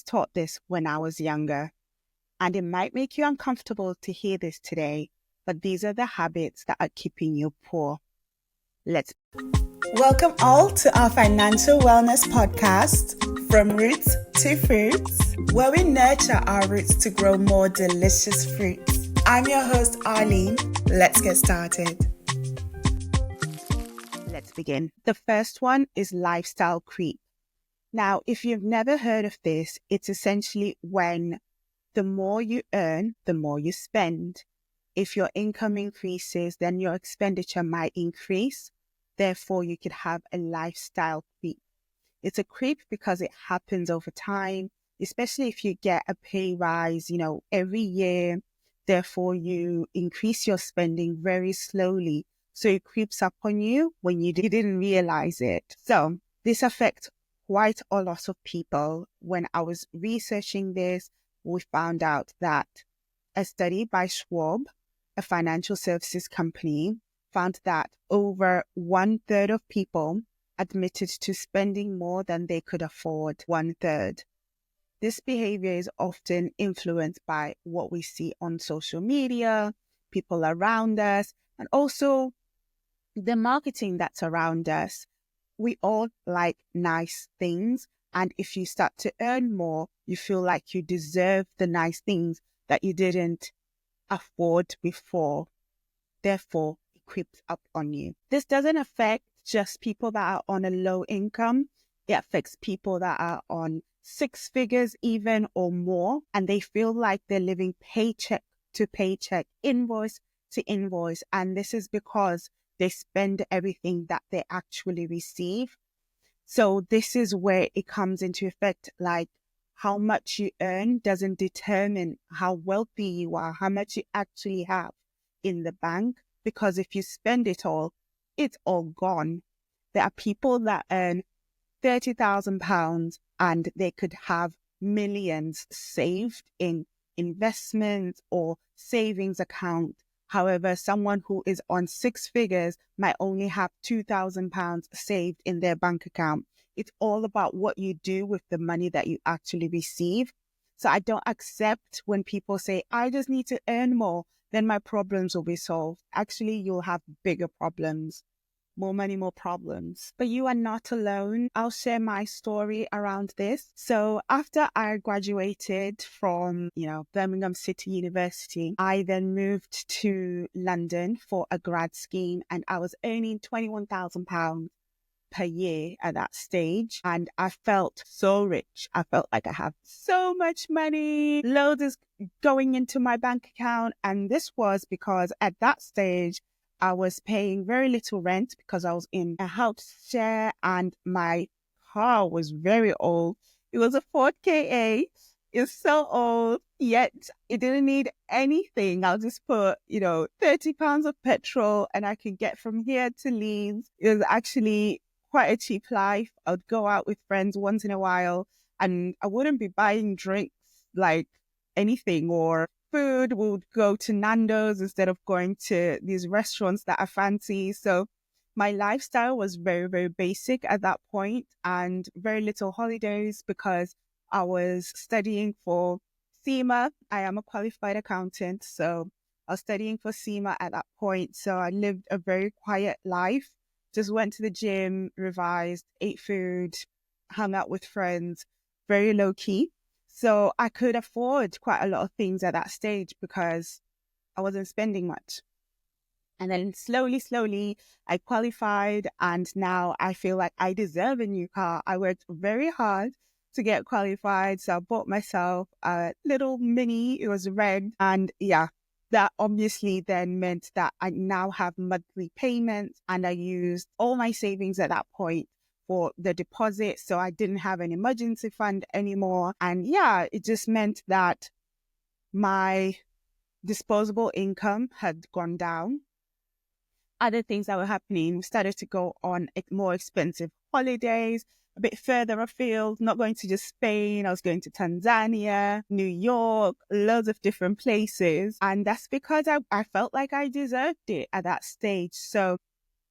taught this when I was younger, and it might make you uncomfortable to hear this today, but these are the habits that are keeping you poor. Let's welcome all to our financial wellness podcast, From Roots to Fruits, where we nurture our roots to grow more delicious fruits. I'm your host, Arlyne. Let's get started. Let's begin. The first one is lifestyle creep. Now, if you've never heard of this, it's essentially when the more you earn, the more you spend. If your income increases, then your expenditure might increase. Therefore, you could have a lifestyle creep. It's a creep because it happens over time, especially if you get a pay rise, every year. Therefore, you increase your spending very slowly. So it creeps up on you when you didn't realize it. So this affects quite a lot of people. When I was researching this, we found out that a study by Schwab, a financial services company, found that over 1/3 of people admitted to spending more than they could afford. 1/3. This behavior is often influenced by what we see on social media, people around us, and also the marketing that's around us. We all like nice things. And if you start to earn more, you feel like you deserve the nice things that you didn't afford before. Therefore, it creeps up on you. This doesn't affect just people that are on a low income. It affects people that are on 6 figures even or more. And they feel like they're living paycheck to paycheck, invoice to invoice. And this is because they spend everything that they actually receive. So this is where it comes into effect, like how much you earn doesn't determine how wealthy you are, how much you actually have in the bank, because if you spend it all, it's all gone. There are people that earn £30,000 and they could have millions saved in investments or savings account. However, someone who is on 6 figures might only have £2,000 saved in their bank account. It's all about what you do with the money that you actually receive. So I don't accept when people say, I just need to earn more, then my problems will be solved. Actually, you'll have bigger problems. More money, more problems. But you are not alone. I'll share my story around this. So after I graduated from, Birmingham City University, I then moved to London for a grad scheme, and I was earning £21,000 per year at that stage. And I felt so rich. I felt like I have so much money. Loads is going into my bank account. And this was because at that stage, I was paying very little rent because I was in a house share and my car was very old. It was a Ford Ka. It's so old, yet it didn't need anything. I'll just put, £30 of petrol and I could get from here to Leeds. It was actually quite a cheap life. I would go out with friends once in a while and I wouldn't be buying drinks like anything or food. We would go to Nando's instead of going to these restaurants that are fancy. So my lifestyle was very, very basic at that point and very little holidays because I was studying for SEMA. I am a qualified accountant, so I was studying for SEMA at that point. So I lived a very quiet life, just went to the gym, revised, ate food, hung out with friends, very low key. So I could afford quite a lot of things at that stage because I wasn't spending much. And then slowly, I qualified and now I feel like I deserve a new car. I worked very hard to get qualified. So I bought myself a little Mini. It was red. And yeah, that obviously then meant that I now have monthly payments and I used all my savings at that point for the deposit. So I didn't have an emergency fund anymore. And yeah, it just meant that my disposable income had gone down. Other things that were happening, we started to go on more expensive holidays, a bit further afield, not going to just Spain. I was going to Tanzania, New York, loads of different places. And that's because I felt like I deserved it at that stage. So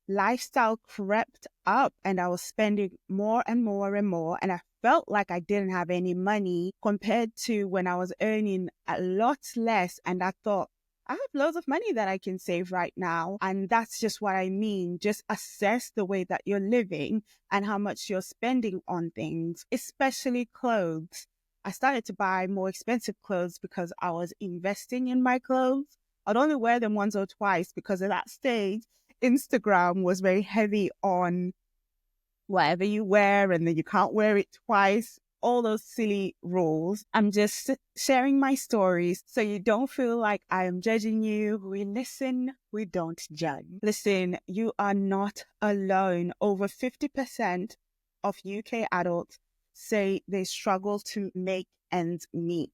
lifestyle crept up and I was spending more and more and more. And I felt like I didn't have any money compared to when I was earning a lot less. And I thought, I have loads of money that I can save right now. And that's just what I mean. Just assess the way that you're living and how much you're spending on things, especially clothes. I started to buy more expensive clothes because I was investing in my clothes. I'd only wear them once or twice because at that stage, Instagram was very heavy on whatever you wear and then you can't wear it twice. All those silly rules. I'm just sharing my stories so you don't feel like I am judging you. We listen, we don't judge. Listen, you are not alone. Over 50% of UK adults say they struggle to make ends meet.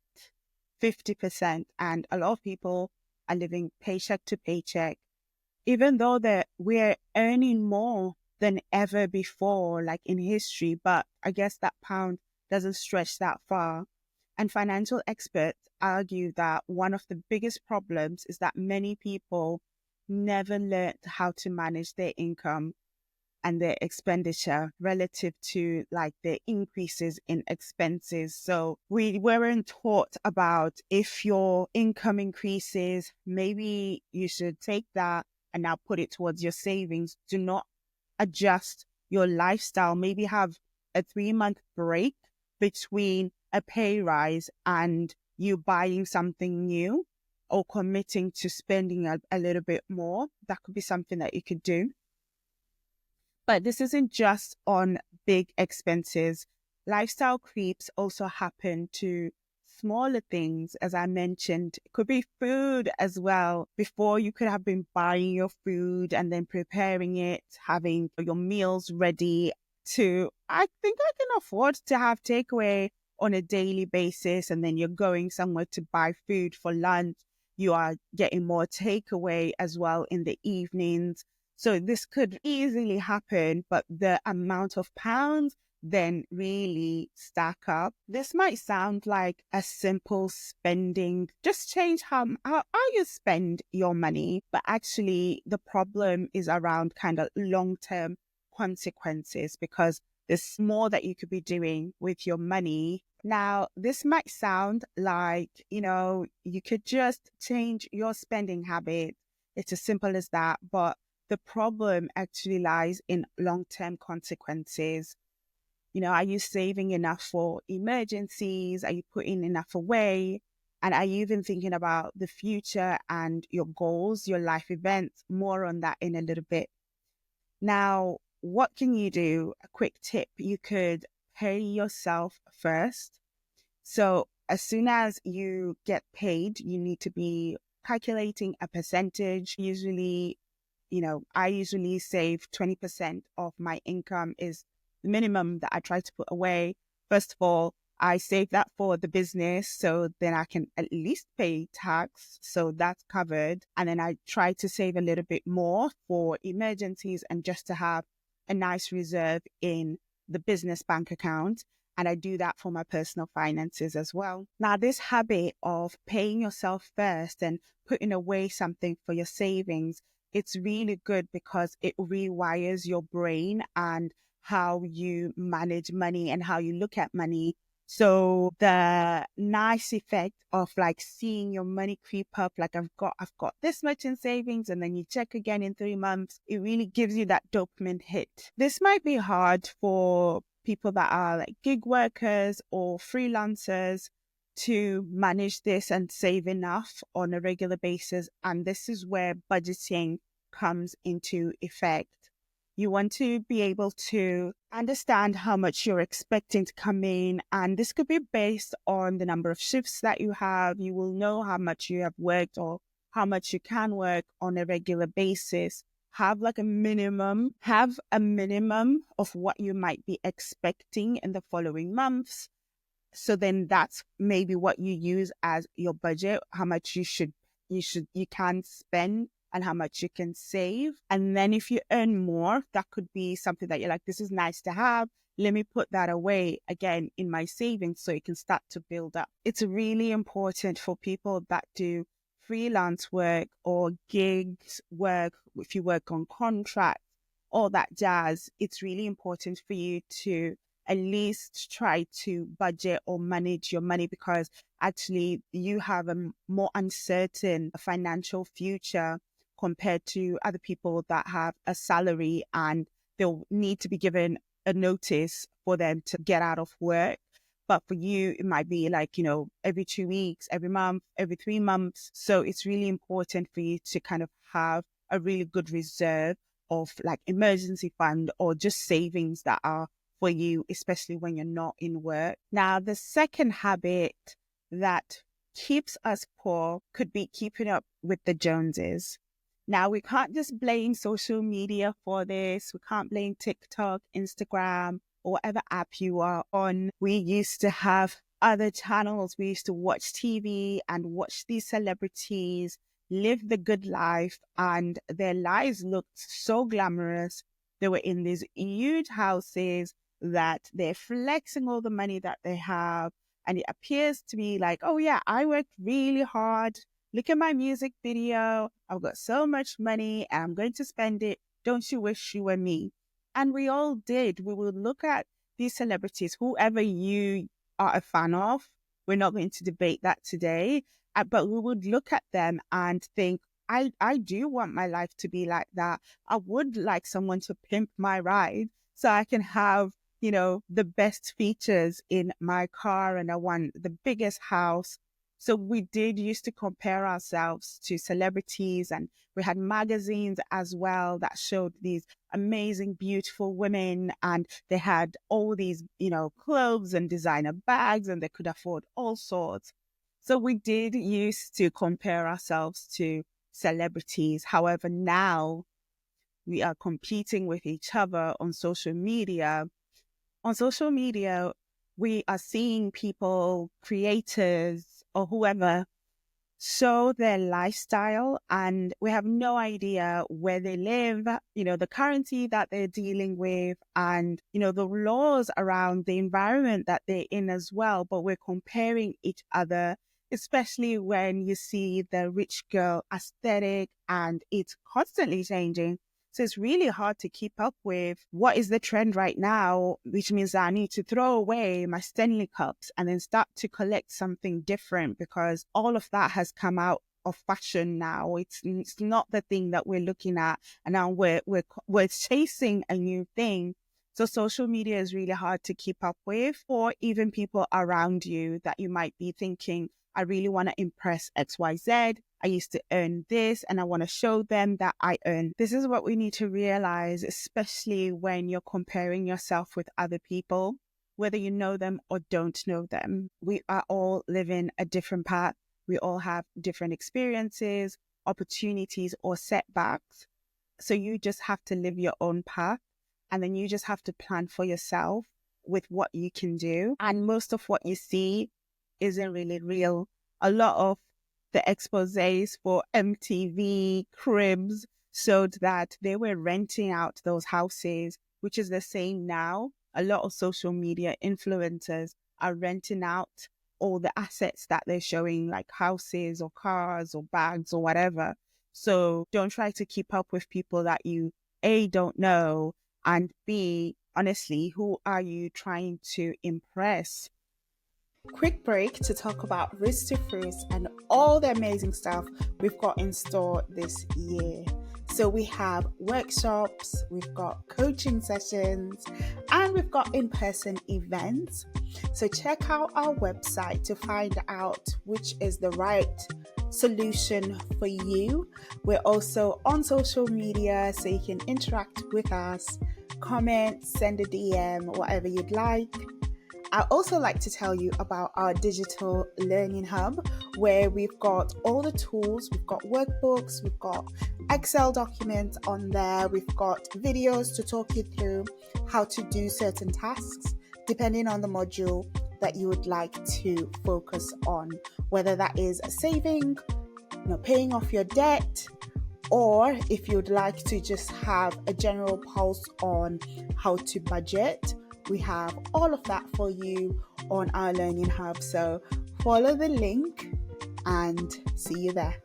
50%. And a lot of people are living paycheck to paycheck, even though we're earning more than ever before, like in history. But I guess that pound doesn't stretch that far. And financial experts argue that one of the biggest problems is that many people never learned how to manage their income and their expenditure relative to like their increases in expenses. So we weren't taught about, if your income increases, maybe you should take that and now put it towards your savings. Do not adjust your lifestyle. Maybe have a 3-month break between a pay rise and you buying something new or committing to spending a little bit more. That could be something that you could do. But this isn't just on big expenses. Lifestyle creeps also happen to smaller things, as I mentioned. It could be food as well. Before, you could have been buying your food and then preparing it, having your meals ready to, I think I can afford to have takeaway on a daily basis. And then you're going somewhere to buy food for lunch. You are getting more takeaway as well in the evenings. So this could easily happen, but the amount of pounds then really stack up. This might sound like a simple spending, just change how you spend your money. But actually, the problem is around kind of long-term consequences, because there's more that you could be doing with your money. Now, this might sound like, you could just change your spending habit. It's as simple as that. But the problem actually lies in long-term consequences. Are you saving enough for emergencies? Are you putting enough away? And are you even thinking about the future and your goals, your life events? More on that in a little bit. Now, what can you do? A quick tip: you could pay yourself first. So as soon as you get paid, you need to be calculating a percentage. I usually save 20% of my income is the minimum that I try to put away. First of all, I save that for the business, so then I can at least pay tax. So that's covered. And then I try to save a little bit more for emergencies and just to have a nice reserve in the business bank account. And I do that for my personal finances as well. Now, this habit of paying yourself first and putting away something for your savings, it's really good because it rewires your brain and how you manage money and how you look at money. So the nice effect of like seeing your money creep up, like I've got this much in savings, and then you check again in 3 months, it really gives you that dopamine hit. This might be hard for people that are like gig workers or freelancers to manage this and save enough on a regular basis. And this is where budgeting comes into effect. You want to be able to understand how much you're expecting to come in. And this could be based on the number of shifts that you have. You will know how much you have worked or how much you can work on a regular basis. Have a minimum of what you might be expecting in the following months. So then that's maybe what you use as your budget, how much you can spend and how much you can save. And then if you earn more, that could be something that you're like, this is nice to have. Let me put that away again in my savings so it can start to build up. It's really important for people that do freelance work or gigs work, if you work on contracts, all that jazz. It's really important for you to at least try to budget or manage your money, because actually you have a more uncertain financial future compared to other people that have a salary and they'll need to be given a notice for them to get out of work. But for you, it might be like, every 2 weeks, every month, every 3 months. So it's really important for you to kind of have a really good reserve of like emergency fund or just savings that are for you, especially when you're not in work. Now, the second habit that keeps us poor could be keeping up with the Joneses. Now, we can't just blame social media for this. We can't blame TikTok, Instagram, or whatever app you are on. We used to have other channels. We used to watch TV and watch these celebrities live the good life, and their lives looked so glamorous. They were in these huge houses that they're flexing all the money that they have. And it appears to be like, oh yeah, I worked really hard. Look at my music video. I've got so much money and I'm going to spend it. Don't you wish you were me? And we all did. We would look at these celebrities, whoever you are a fan of. We're not going to debate that today, but we would look at them and think, I do want my life to be like that. I would like someone to pimp my ride so I can have, the best features in my car, and I want the biggest house. So we did used to compare ourselves to celebrities, and we had magazines as well that showed these amazing, beautiful women, and they had all these, clothes and designer bags, and they could afford all sorts. So we did used to compare ourselves to celebrities. However, now we are competing with each other on social media. On social media, we are seeing people, creators, or whoever, show their lifestyle, and we have no idea where they live, the currency that they're dealing with, and, the laws around the environment that they're in as well. But we're comparing each other, especially when you see the rich girl aesthetic, and it's constantly changing. So it's really hard to keep up with what is the trend right now, which means that I need to throw away my Stanley cups and then start to collect something different, because all of that has come out of fashion now. It's not the thing that we're looking at, and now we're chasing a new thing. So social media is really hard to keep up with, or even people around you that you might be thinking, I really want to impress XYZ. I used to earn this and I want to show them that I earn. This is what we need to realize, especially when you're comparing yourself with other people, whether you know them or don't know them. We are all living a different path. We all have different experiences, opportunities, or setbacks. So you just have to live your own path, and then you just have to plan for yourself with what you can do. And most of what you see isn't really real. A lot of the exposés for MTV Cribs showed that they were renting out those houses, which is the same now. A lot of social media influencers are renting out all the assets that they're showing, like houses or cars or bags or whatever. So don't try to keep up with people that you, A, don't know, and B, honestly, who are you trying to impress? Quick break to talk about Roots to Froots and all the amazing stuff we've got in store this year. So we have workshops, we've got coaching sessions, and we've got in-person events. So check out our website to find out which is the right solution for you. We're also on social media, so you can interact with us, comment, send a DM, whatever you'd like. I also like to tell you about our digital learning hub, where we've got all the tools. We've got workbooks, we've got Excel documents on there, we've got videos to talk you through how to do certain tasks depending on the module that you would like to focus on, whether that is saving, paying off your debt, or if you'd like to just have a general pulse on how to budget. We have all of that for you on our Learning Hub. So follow the link and see you there.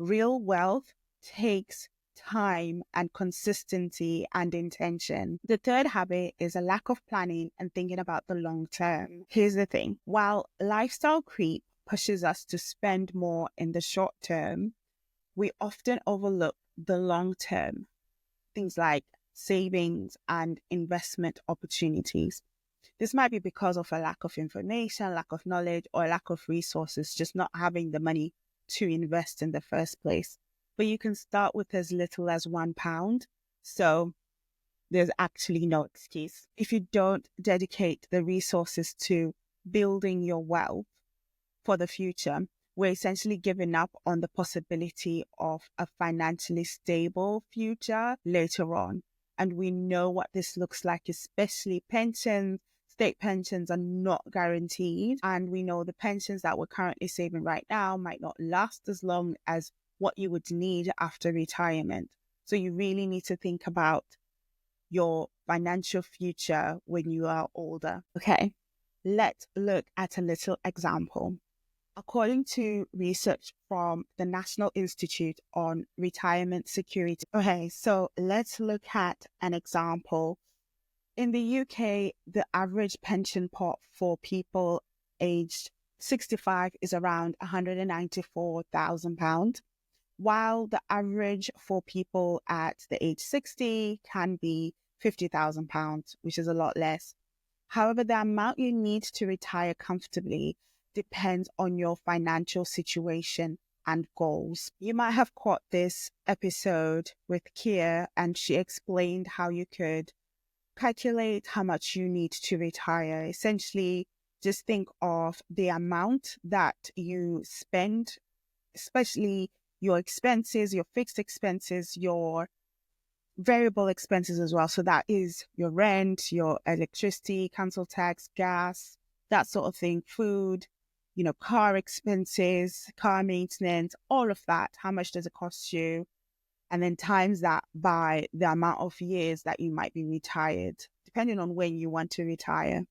Real wealth takes time and consistency and intention. The third habit is a lack of planning and thinking about the long term. Here's the thing. While lifestyle creep pushes us to spend more in the short term, we often overlook the long term, things like savings and investment opportunities. This might be because of a lack of information, lack of knowledge, or a lack of resources, just not having the money to invest in the first place. But you can start with as little as £1. So there's actually no excuse. If you don't dedicate the resources to building your wealth for the future, we're essentially giving up on the possibility of a financially stable future later on. And we know what this looks like, especially pensions. State pensions are not guaranteed. And we know the pensions that we're currently saving right now might not last as long as what you would need after retirement. So you really need to think about your financial future when you are older. Okay, let's look at a little example. According to research from the National Institute on Retirement Security. Okay, so let's look at an example. In the UK, the average pension pot for people aged 65 is around £194,000, while the average for people at the age 60 can be £50,000, which is a lot less. However, the amount you need to retire comfortably depends on your financial situation and goals. You might have caught this episode with Kia, and she explained how you could calculate how much you need to retire. Essentially, just think of the amount that you spend, especially your expenses, your fixed expenses, your variable expenses as well. So that is your rent, your electricity, council tax, gas, that sort of thing, food, car expenses, car maintenance, all of that. How much does it cost you? And then times that by the amount of years that you might be retired, depending on when you want to retire.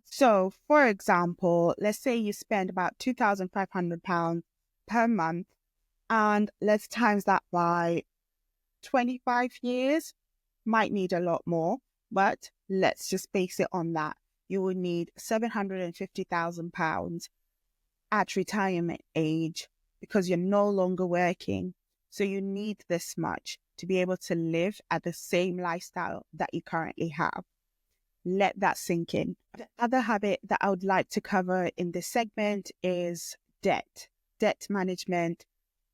So, for example, let's say you spend about £2,500 per month, and let's times that by 25 years. Might need a lot more, but let's just base it on that. You would need £750,000 at retirement age because you're no longer working. So you need this much to be able to live at the same lifestyle that you currently have. Let that sink in. The other habit that I would like to cover in this segment is debt management,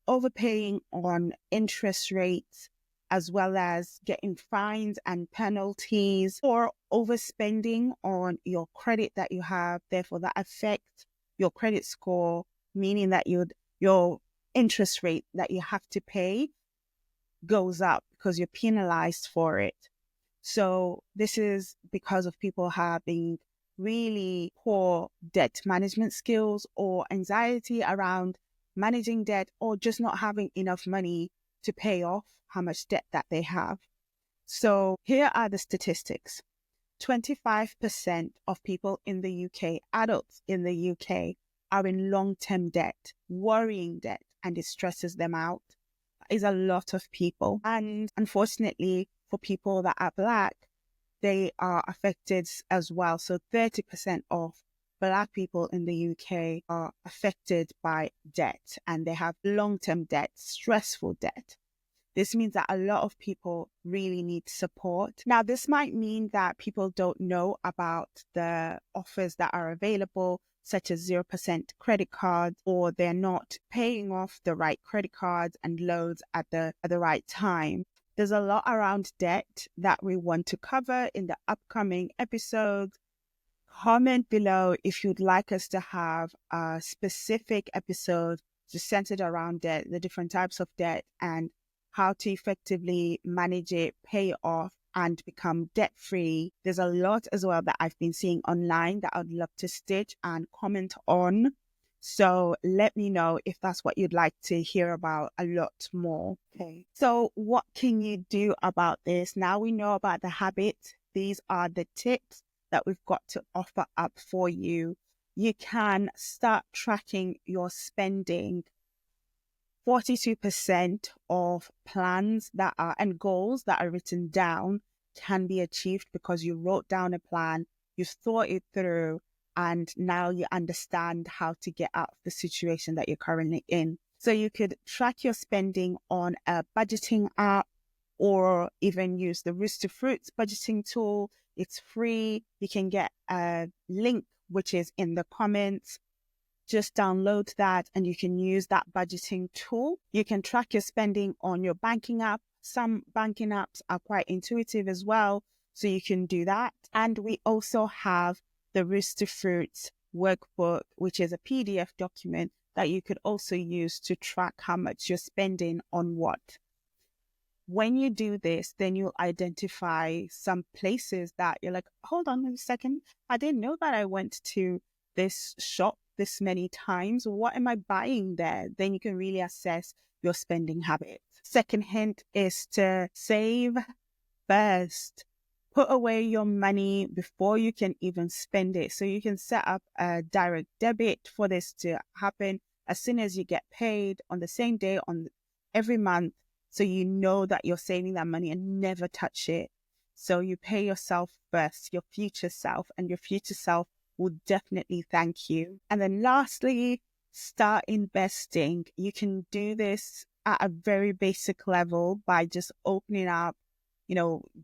overpaying on interest rates, as well as getting fines and penalties, or overspending on your credit that you have. Therefore, that affects your credit score, meaning that your interest rate that you have to pay goes up because you're penalized for it. So this is because of people having really poor debt management skills or anxiety around managing debt, or just not having enough money to pay off how much debt that they have. So here are the statistics. 25% of people in the UK, adults in the UK, are in long-term debt, worrying debt, and it stresses them out. That is a lot of people. And unfortunately, for people that are Black, they are affected as well. So 30% of Black people in the UK are affected by debt, and they have long-term debt, stressful debt. This means that a lot of people really need support. Now, this might mean that people don't know about the offers that are available, such as 0% credit cards, or they're not paying off the right credit cards and loans at the right time. There's a lot around debt that we want to cover in the upcoming episodes. Comment below if you'd like us to have a specific episode just centered around debt, the different types of debt, and how to effectively manage it, pay it off, and become debt-free. There's a lot as well that I've been seeing online that I'd love to stitch and comment on. So let me know if that's what you'd like to hear about a lot more. Okay. So what can you do about this? Now we know about the habit. These are the tips that we've got to offer up for you. You can start tracking your spending 42% of plans that are and goals that are written down can be achieved because you wrote down a plan, you thought it through, and now you understand how to get out of the situation that you're currently in. So you could track your spending on a budgeting app or even use the Roots to Froots budgeting tool. It's free. You can get a link, which is in the comments. Just download that and you can use that budgeting tool. You can track your spending on your banking app. Some banking apps are quite intuitive as well, so you can do that. And we also have the Roots to Froots workbook, which is a PDF document that you could also use to track how much you're spending on what. When you do this, then you'll identify some places that you're like, hold on a second, I didn't know that I went to this shop this many times. What am I buying there? Then you can really assess your spending habits. Second hint is to save first. Put away your money before you can even spend it. So you can set up a direct debit for this to happen as soon as you get paid on the same day on every month. So you know that you're saving that money and never touch it. So you pay yourself first, your future self, and your future self will definitely thank you. And then lastly, start investing. You can do this at a very basic level by just opening up,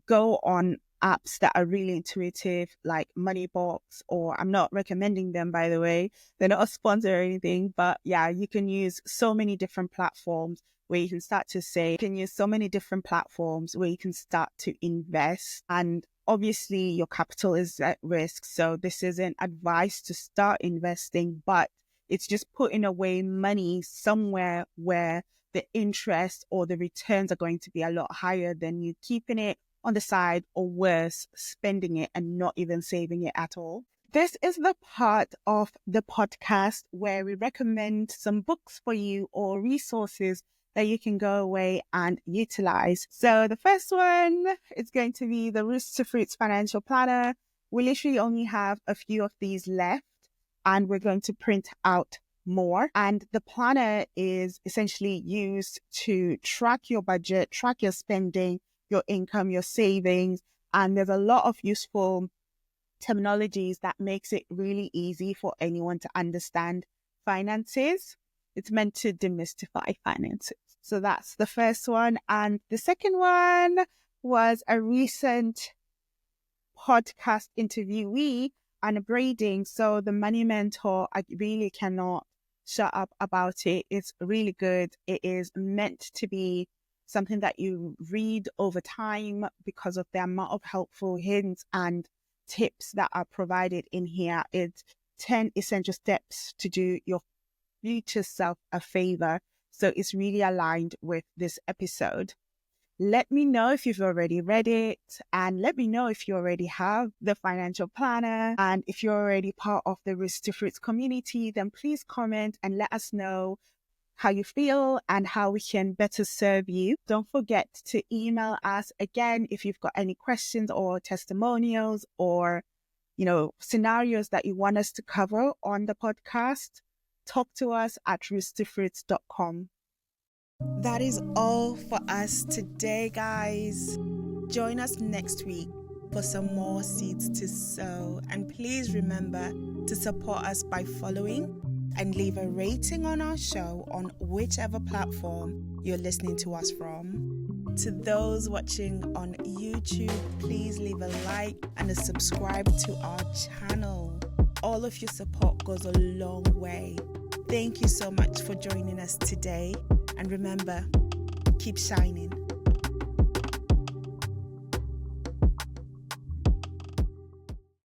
go on apps that are really intuitive, like Moneybox, or I'm not recommending them, by the way. They're not a sponsor or anything, but yeah, you can use so many different platforms where you can start to save. You can use so many different platforms where you can start to invest. And obviously your capital is at risk. So this isn't advice to start investing, but it's just putting away money somewhere where the interest or the returns are going to be a lot higher than you keeping it on the side, or worse, spending it and not even saving it at all. This is the part of the podcast where we recommend some books for you or resources that you can go away and utilize. So the first one is going to be the Roots to Froots Financial Planner. We literally only have a few of these left and we're going to print out more. And the planner is essentially used to track your budget, track your spending, your income, your savings. And there's a lot of useful terminologies that makes it really easy for anyone to understand finances. It's meant to demystify finances. So that's the first one. And the second one was a recent podcast interviewee, Anna Brading. So the Money Mentor, I really cannot shut up about it. It's really good. It is meant to be something that you read over time because of the amount of helpful hints and tips that are provided in here. It's 10 essential steps to do your future self a favor. So it's really aligned with this episode. Let me know if you've already read it, and let me know if you already have the financial planner. And if you're already part of the Roots to Froots community, then please comment and let us know how you feel and how we can better serve you. Don't forget to email us again if you've got any questions or testimonials or, scenarios that you want us to cover on the podcast. Talk to us at rootstofruits.com. That is all for us today, guys. Join us next week for some more seeds to sow. And please remember to support us by following and leave a rating on our show on whichever platform you're listening to us from. To those watching on YouTube, please leave a like and a subscribe to our channel. All of your support goes a long way. Thank you so much for joining us today. And remember, keep shining.